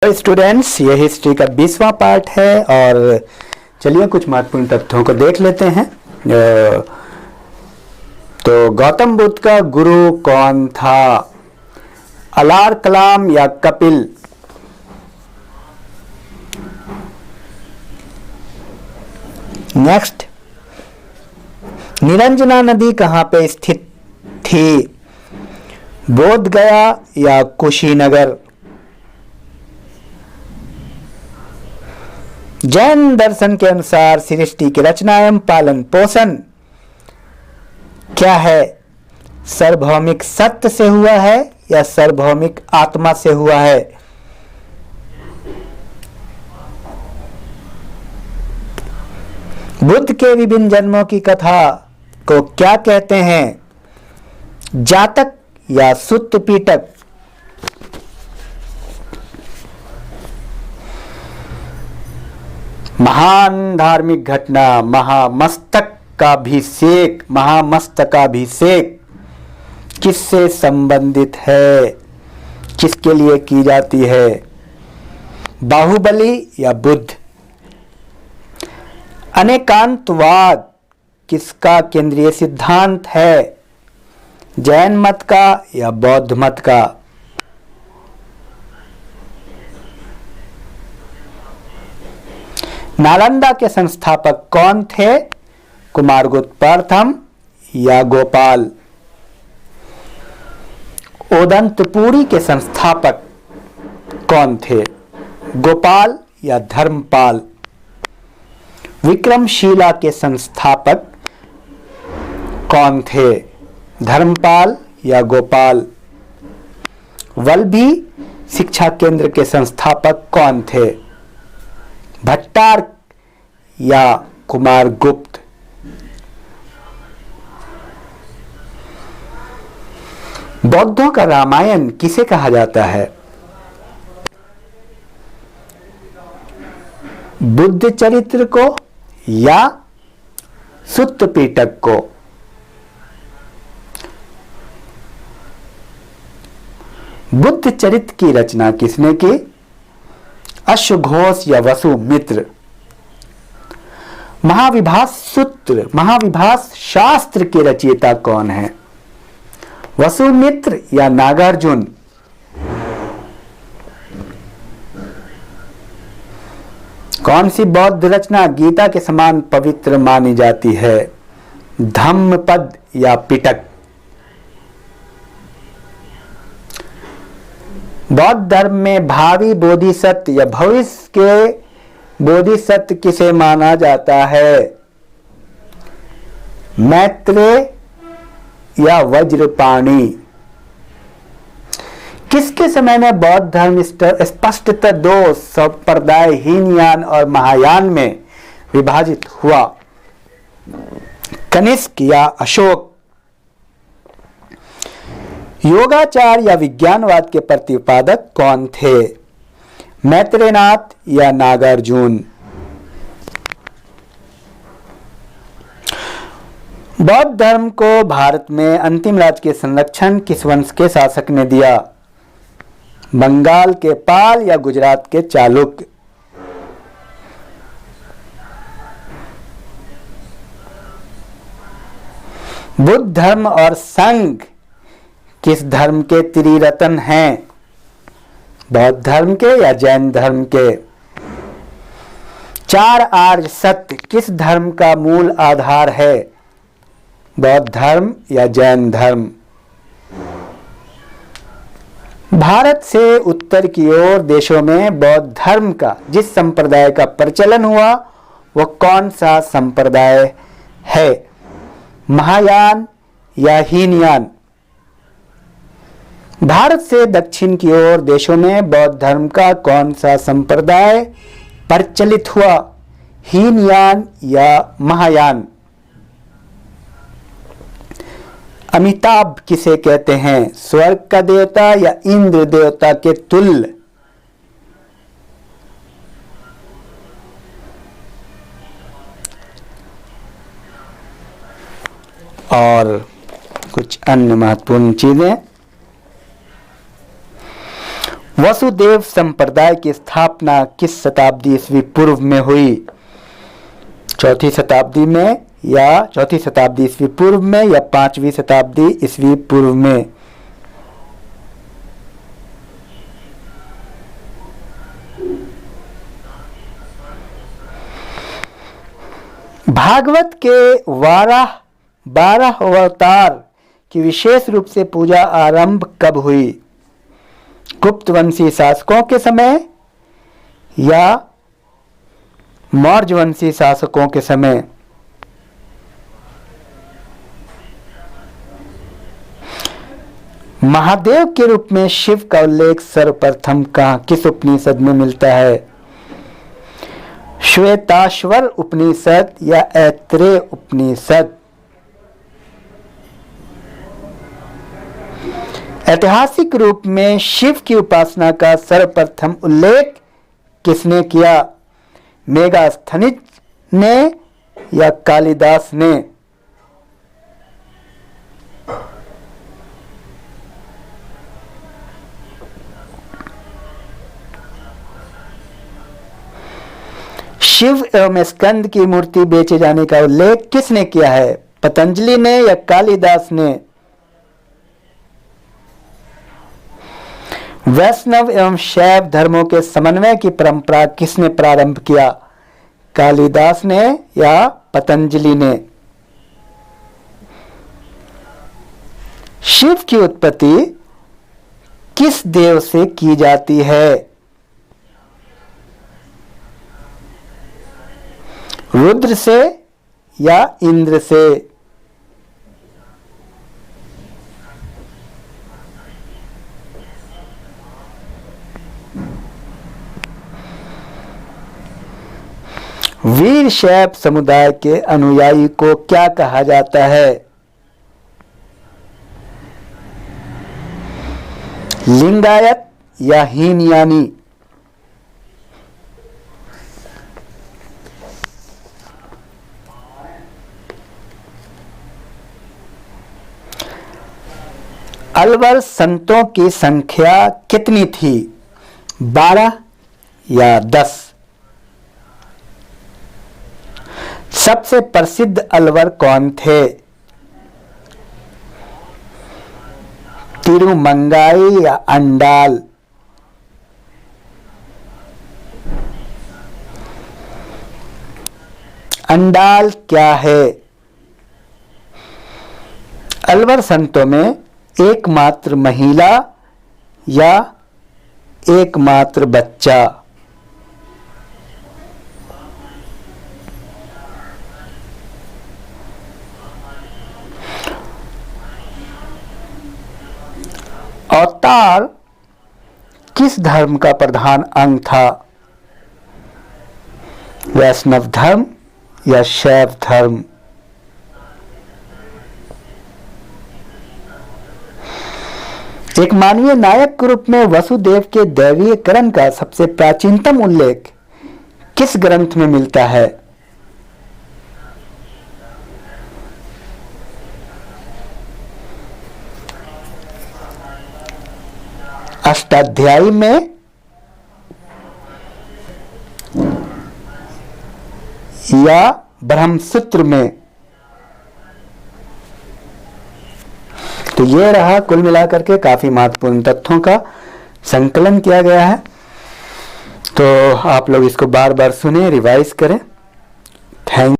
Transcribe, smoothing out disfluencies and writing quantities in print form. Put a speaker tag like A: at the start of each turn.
A: तो स्टूडेंट्स, ये हिस्ट्री का 20वां पार्ट है और चलिए कुछ महत्वपूर्ण तथ्यों को देख लेते हैं। तो गौतम बुद्ध का गुरु कौन था? अलार कलाम या कपिल? नेक्स्ट, निरंजना नदी कहाँ पे स्थित थी? बोध गया या कुशीनगर? जैन दर्शन के अनुसार सृष्टि की रचना एवं पालन पोषण क्या है? सार्वभौमिक सत्य से हुआ है या सार्वभौमिक आत्मा से हुआ है? बुद्ध के विभिन्न जन्मों की कथा को क्या कहते हैं? जातक या सुत्त पीटक? महान धार्मिक घटना महामस्तकाभिषेक किससे संबंधित है? किसके लिए की जाती है? बाहुबली या बुद्ध? अनेकांतवाद किसका केंद्रीय सिद्धांत है? जैन मत का या बौद्ध मत का? नालंदा के संस्थापक कौन थे? कुमारगुप्त प्रथम या गोपाल? ओदंतपुरी के संस्थापक कौन थे? गोपाल या धर्मपाल? विक्रमशिला के संस्थापक कौन थे? धर्मपाल या गोपाल? वल्लभी शिक्षा केंद्र के संस्थापक कौन थे? भट्टार या कुमारगुप्त? बौद्धों का रामायण किसे कहा जाता है? बुद्ध चरित्र को या सुत्त पीटक को? बुद्ध चरित्र की रचना किसने की? अश्वघोष या वसुमित्र? महाविभास शास्त्र के रचयिता कौन है? वसुमित्र या नागार्जुन? कौन सी बौद्ध रचना गीता के समान पवित्र मानी जाती है? धम्मपद या पिटक? बौद्ध धर्म में भावी बोधिसत्व या भविष्य के बोधिसत्व किसे माना जाता है? मैत्रेय या वज्रपाणि? किसके समय में बौद्ध धर्म स्पष्टतः दो संप्रदाय हीनयान और महायान में विभाजित हुआ? कनिष्क या अशोक? योगाचार या विज्ञानवाद के प्रतिपादक कौन थे? मैत्रेयनाथ या नागार्जुन? बौद्ध धर्म को भारत में अंतिम राज्य के संरक्षण किस वंश के शासक ने दिया? बंगाल के पाल या गुजरात के चालुक्य? बुद्ध धर्म और संघ किस धर्म के त्रिरत्न हैं? बौद्ध धर्म के या जैन धर्म के? चार आर्य सत्य किस धर्म का मूल आधार है? बौद्ध धर्म या जैन धर्म? भारत से उत्तर की ओर देशों में बौद्ध धर्म का जिस संप्रदाय का प्रचलन हुआ वह कौन सा संप्रदाय है? महायान या हीनयान? भारत से दक्षिण की ओर देशों में बौद्ध धर्म का कौन सा संप्रदाय प्रचलित हुआ? हीनयान या महायान? अमिताभ किसे कहते हैं? स्वर्ग का देवता या इंद्र देवता के तुल्य? और कुछ अन्य महत्वपूर्ण चीजें। वसुदेव संप्रदाय की स्थापना किस शताब्दी ईस्वी पूर्व में हुई? चौथी शताब्दी में, या चौथी शताब्दी ईस्वी पूर्व में, या 5वीं शताब्दी ईस्वी पूर्व में? भागवत के 12 अवतार की विशेष रूप से पूजा आरंभ कब हुई? गुप्त वंशी शासकों के समय या मौर्य वंशी शासकों के समय? महादेव के रूप में शिव का उल्लेख सर्वप्रथम किस उपनिषद में मिलता है? श्वेताश्वर उपनिषद या ऐत्रेय उपनिषद? ऐतिहासिक रूप में शिव की उपासना का सर्वप्रथम उल्लेख किसने किया? मेगास्थनीज ने या कालिदास ने? शिव एवं स्कंद की मूर्ति बेचे जाने का उल्लेख किसने किया है? पतंजलि ने या कालिदास ने? वैष्णव एवं शैव धर्मों के समन्वय की परंपरा किसने प्रारंभ किया? कालिदास ने या पतंजलि ने? शिव की उत्पत्ति किस देव से की जाती है? रुद्र से या इंद्र से? वीर शैव समुदाय के अनुयायी को क्या कहा जाता है? लिंगायत या हीनयानी? अलवर संतों की संख्या कितनी थी? 12 या 10? सबसे प्रसिद्ध अलवर कौन थे? तिरुमंगाई या अंडाल? अंडाल क्या है? अलवर संतों में एकमात्र महिला या एकमात्र बच्चा? अवतार किस धर्म का प्रधान अंग था? वैष्णव धर्म या शैव धर्म? एक मानवीय नायक के रूप में वसुदेव के दैवीयकरण का सबसे प्राचीनतम उल्लेख किस ग्रंथ में मिलता है? अष्टाध्यायी में या ब्रह्मसूत्र में? तो ये रहा कुल मिलाकर के काफी महत्वपूर्ण तथ्यों का संकलन किया गया है। तो आप लोग इसको बार बार सुने, रिवाइज करें। थैंक